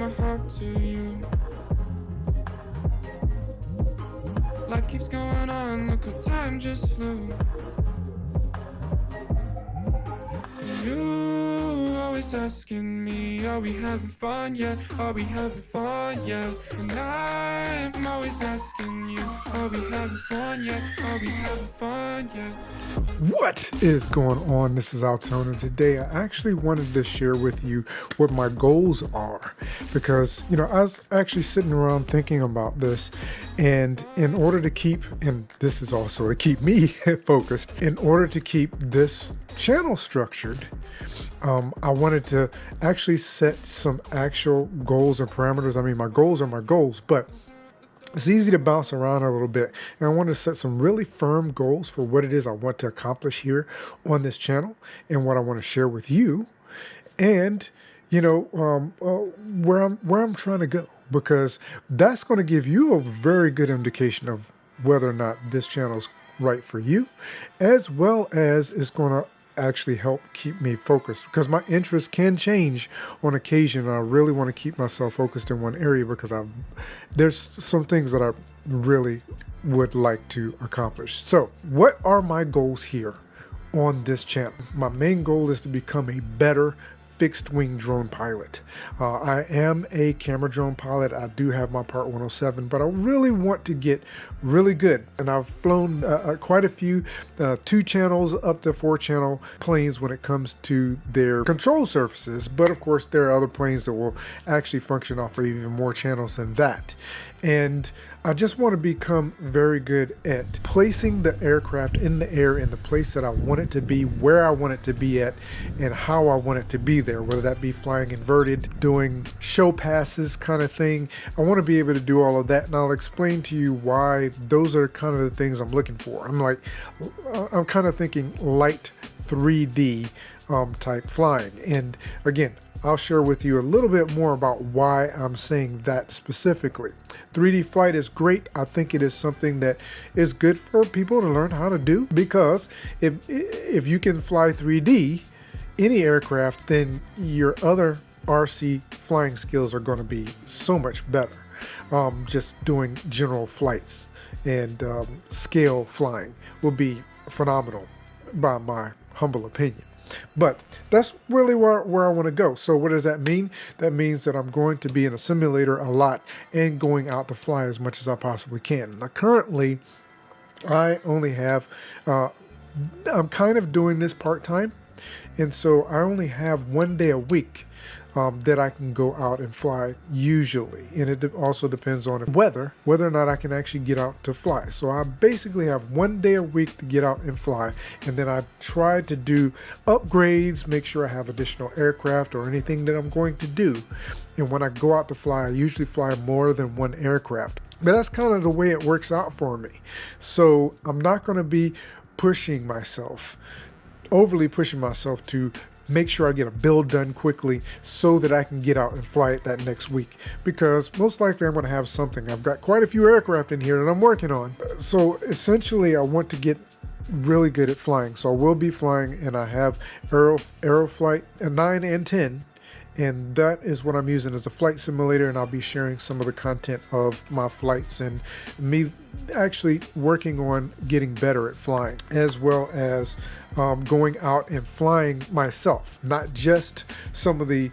my heart to you. Life keeps going on, look what time just flew. And you always asking me, are we having fun yet? Are we having fun yet? And I'm always asking you, are we having fun yet? Are we having fun yet? What is going on? This is AlTone, and today I actually wanted to share with you what my goals are, because I was actually sitting around thinking about this, and in order to keep, and this is also to keep me focused, in order to keep this channel structured, I wanted to actually set some actual goals and parameters. I mean, my goals are my goals, but it's easy to bounce around a little bit, and I want to set some really firm goals for what it is I want to accomplish here on this channel and what I want to share with you, and where I'm trying to go, because that's going to give you a very good indication of whether or not this channel is right for you, as well as it's going to actually help keep me focused, because my interests can change on occasion. I really want to keep myself focused in one area because there's some things that I really would like to accomplish. So what are my goals here on this channel? My main goal is to become a better fixed wing drone pilot. I am a camera drone pilot. I do have my Part 107, but I really want to get really good. And I've flown quite a few 2-channels up to 4-channel planes when it comes to their control surfaces. But of course, there are other planes that will actually function off of even more channels than that. And I just want to become very good at placing the aircraft in the air in the place that I want it to be, where I want it to be at, and how I want it to be there, whether that be flying inverted, doing show passes kind of thing. I want to be able to do all of that, and I'll explain to you why those are kind of the things I'm looking for. I'm kind of thinking light 3D type flying. And again, I'll share with you a little bit more about why I'm saying that specifically. 3D flight is great. I think it is something that is good for people to learn how to do, because if you can fly 3D, any aircraft, then your other RC flying skills are going to be so much better. Just doing general flights and scale flying will be phenomenal, by my humble opinion. But that's really where I want to go. So what does that mean? That means that I'm going to be in a simulator a lot and going out to fly as much as I possibly can. Now, currently, I only have, I'm kind of doing this part-time. And so I only have 1 day a week that I can go out and fly usually. And it also depends on whether or not I can actually get out to fly. So I basically have 1 day a week to get out and fly. And then I try to do upgrades, make sure I have additional aircraft or anything that I'm going to do. And when I go out to fly, I usually fly more than one aircraft. But that's kind of the way it works out for me. So I'm not going to be overly pushing myself to make sure I get a build done quickly so that I can get out and fly it that next week, because most likely I'm going to have something. I've got quite a few aircraft in here that I'm working on. So essentially I want to get really good at flying. So I will be flying, and I have Aeroflight 9 and 10. And that is what I'm using as a flight simulator, and I'll be sharing some of the content of my flights and me actually working on getting better at flying, as well as going out and flying myself, not just some of the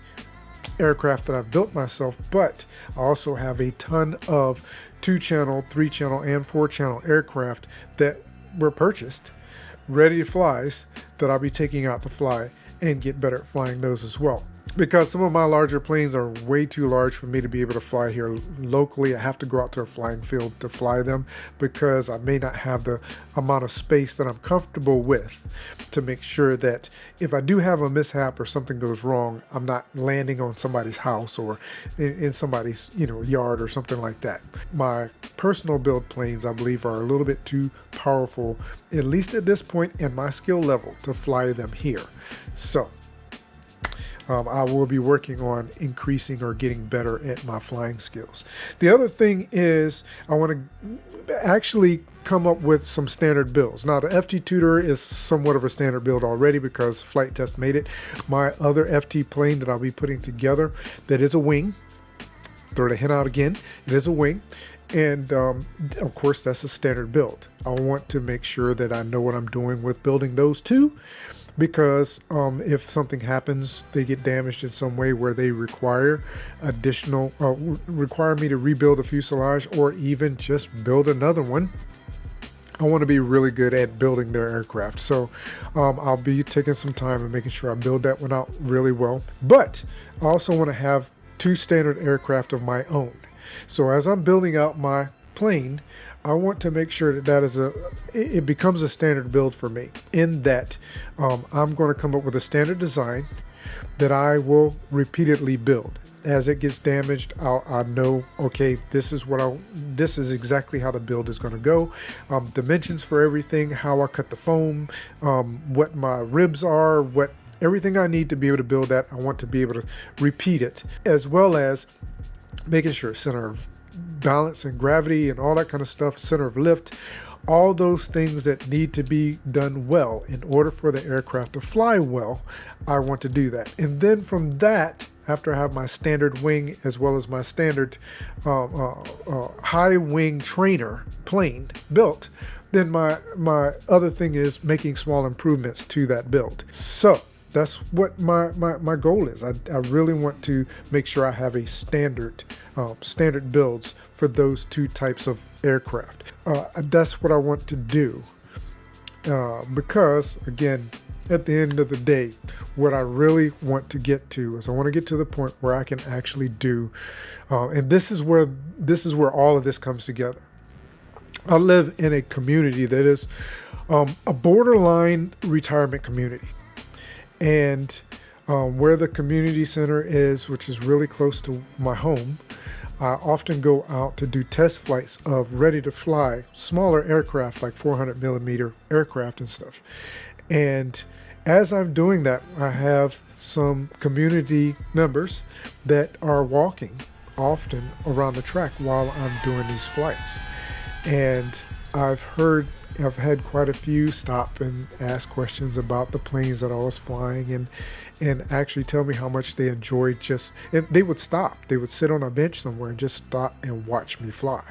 aircraft that I've built myself, but I also have a ton of 2-channel, 3-channel, and 4-channel aircraft that were purchased, ready to flies, that I'll be taking out to fly and get better at flying those as well. Because some of my larger planes are way too large for me to be able to fly here locally. I have to go out to a flying field to fly them, because I may not have the amount of space that I'm comfortable with to make sure that if I do have a mishap or something goes wrong, I'm not landing on somebody's house or in somebody's yard or something like that. My personal build planes, I believe, are a little bit too powerful, at least at this point in my skill level, to fly them here. So I will be working on increasing or getting better at my flying skills. The other thing is I want to actually come up with some standard builds. Now, the FT Tutor is somewhat of a standard build already because Flight Test made it. My other FT plane that I'll be putting together, that is a wing, throw the hint out again. It is a wing. And of course, that's a standard build. I want to make sure that I know what I'm doing with building those two, because if something happens, they get damaged in some way where they require require me to rebuild the fuselage or even just build another one. I want to be really good at building their aircraft. So I'll be taking some time and making sure I build that one out really well. But I also want to have 2 standard aircraft of my own. So as I'm building out my plane, I want to make sure that it becomes a standard build for me, in that I'm going to come up with a standard design that I will repeatedly build. As it gets damaged, I know, okay, this is exactly how the build is going to go. Dimensions for everything, how I cut the foam, what my ribs are, everything I need to be able to build that. I want to be able to repeat it, as well as making sure center of balance and gravity and all that kind of stuff, center of lift, all those things that need to be done well in order for the aircraft to fly well. I want to do that. And then from that, after I have my standard wing as well as my standard high wing trainer plane built, then my other thing is making small improvements to that build. So that's what my goal is. I really want to make sure I have a standard builds for those 2 types of aircraft. That's what I want to do, because again, at the end of the day, what I really want to get to is I want to get to the point where I can actually do, and this is where all of this comes together. I live in a community that is a borderline retirement community. And where the community center is, which is really close to my home, I often go out to do test flights of ready to fly smaller aircraft, like 400 millimeter aircraft and stuff. And as I'm doing that, I have some community members that are walking often around the track while I'm doing these flights. And I've had quite a few stop and ask questions about the planes that I was flying, and actually tell me how much they enjoyed and they would stop. They would sit on a bench somewhere and just stop and watch me fly.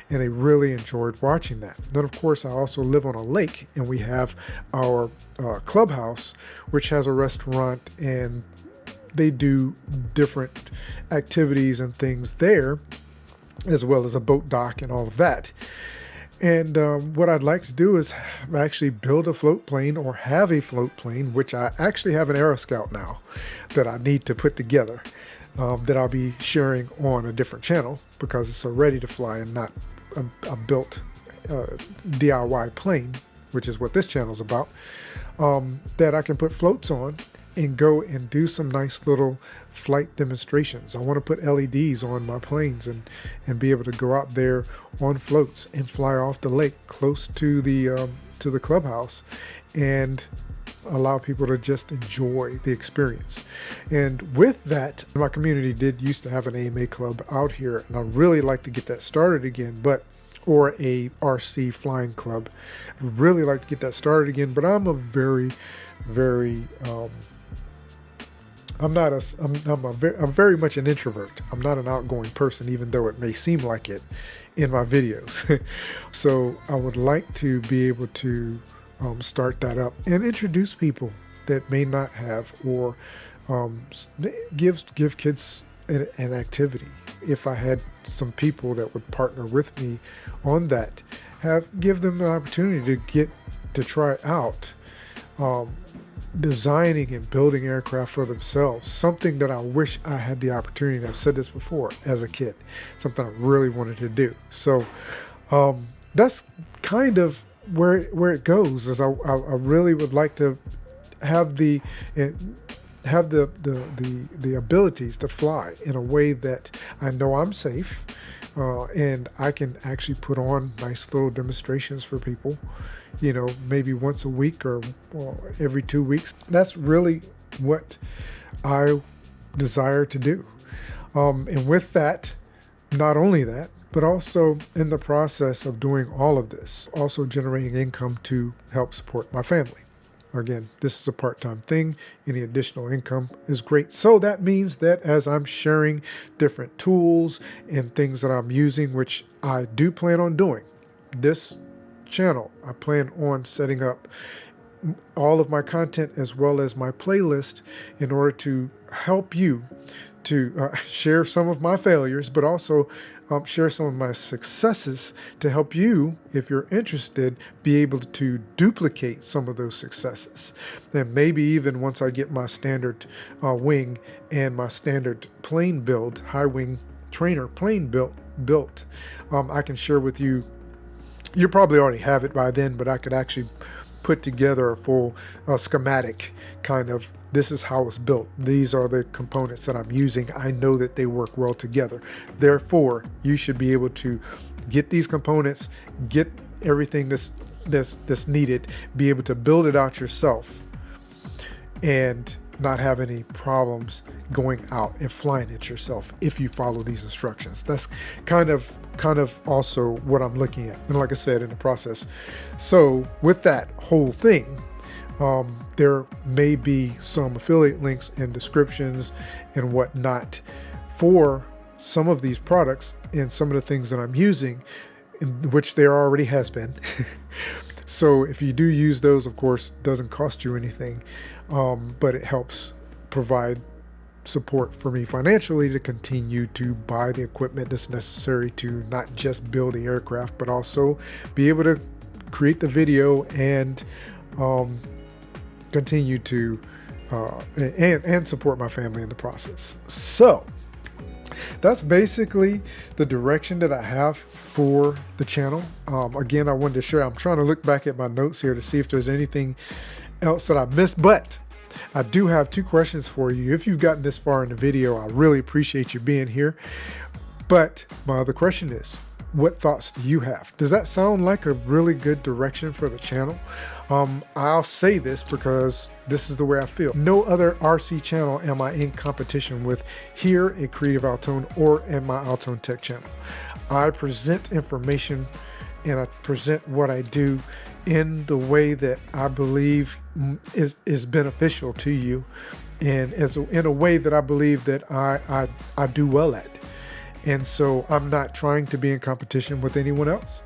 And they really enjoyed watching that. Then, of course, I also live on a lake, and we have our clubhouse, which has a restaurant, and they do different activities and things there, as well as a boat dock and all of that. And what I'd like to do is actually build a float plane, or have a float plane, which I actually have an Aeroscout now that I need to put together, that I'll be sharing on a different channel, because it's a ready to fly and not a built DIY plane, which is what this channel is about, that I can put floats on and go and do some nice little flight demonstrations. I want to put LEDs on my planes and be able to go out there on floats and fly off the lake close to the clubhouse, and allow people to just enjoy the experience. And with that, my community used to have an AMA club out here, and I'd really like to get that started again, or a RC flying club. I'd really like to get that started again, but I'm a very, very I'm very much an introvert. I'm not an outgoing person, even though it may seem like it in my videos. So I would like to be able to start that up and introduce people that may not have, or give kids an activity. If I had some people that would partner with me on that, give them an opportunity to try out designing and building aircraft for themselves. Something that I wish I had the opportunity, and I've said this before, as a kid, something I really wanted to do. So that's kind of where it goes. Is I really would like to have the abilities to fly in a way that I know I'm safe, and I can actually put on nice little demonstrations for people, maybe once a week or every 2 weeks. That's really what I desire to do. And with that, not only that, but also in the process of doing all of this, also generating income to help support my family. Again, this is a part-time thing. Any additional income is great. So that means that as I'm sharing different tools and things that I'm using, which I do plan on doing, this channel, I plan on setting up all of my content as well as my playlist in order to help you to share some of my failures, but also share some of my successes to help you, if you're interested, be able to duplicate some of those successes. And maybe even once I get my standard wing and my standard plane build, high wing trainer plane built, I can share with you. You probably already have it by then, but I could actually put together a full schematic kind of, this is how it's built. These are the components that I'm using. I know that they work well together. Therefore, you should be able to get these components, get everything that's needed, be able to build it out yourself, and not have any problems going out and flying it yourself if you follow these instructions. That's kind of also what I'm looking at, and like I said, in the process. So with that whole thing, there may be some affiliate links and descriptions and whatnot for some of these products and some of the things that I'm using, in which there already has been. So if you do use those, of course, it doesn't cost you anything, but it helps provide support for me financially to continue to buy the equipment that's necessary to not just build the aircraft, but also be able to create the video and continue to and support my family in the process. So that's basically the direction that I have for the channel. Again, I wanted to share, I'm trying to look back at my notes here to see if there's anything else that I missed, but I do have 2 questions for you. If you've gotten this far in the video, I really appreciate you being here. But my other question is, what thoughts do you have? Does that sound like a really good direction for the channel? I'll say this because this is the way I feel. No other RC channel am I in competition with here at Creative AlTone or in my AlTone Tech channel. I present information and I present what I do in the way that I believe is beneficial to you, and in a way that I believe that I do well at. And so I'm not trying to be in competition with anyone else.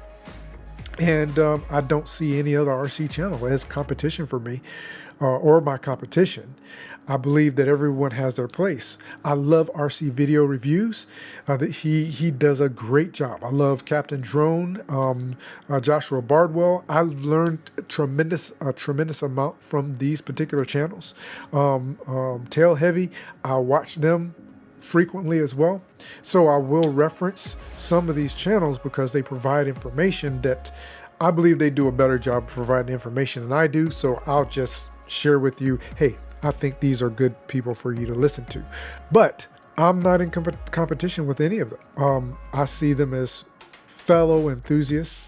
And I don't see any other RC channel as competition for me or my competition. I believe that everyone has their place. I love RC video reviews. That he does a great job. I love Captain Drone, Joshua Bardwell. I've learned a tremendous amount from these particular channels. Tail Heavy, I watch them frequently as well. So I will reference some of these channels because they provide information that I believe they do a better job of providing information than I do. So I'll just share with you, hey, I think these are good people for you to listen to. But I'm not in competition with any of them. I see them as fellow enthusiasts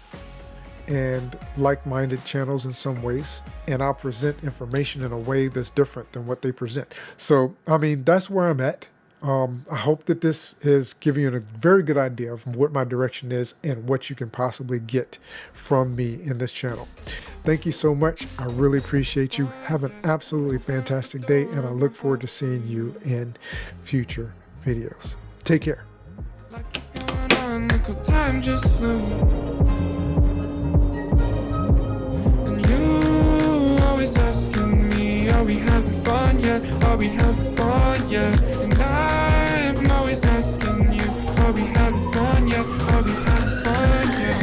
and like-minded channels in some ways, and I'll present information in a way that's different than what they present. So, I mean, that's where I'm at. I hope that this has given you a very good idea of what my direction is and what you can possibly get from me in this channel. Thank you so much. I really appreciate you. Have an absolutely fantastic day, and I look forward to seeing you in future videos. Take care. Life is going on, look how time just flew. And you always asking me, are we having fun yet? Are we having fun yet? And I'm always asking you, are we having fun yet? Are we having fun yet?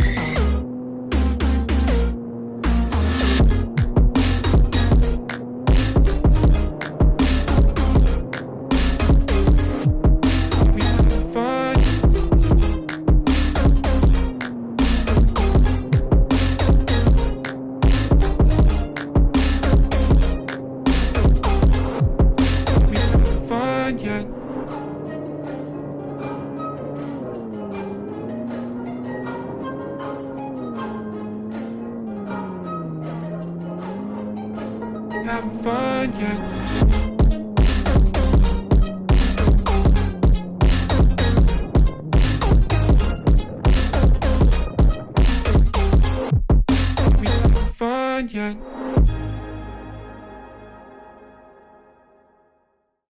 Are we having fun? Are we having fun yet? Having fun yet? Are we having fun yet?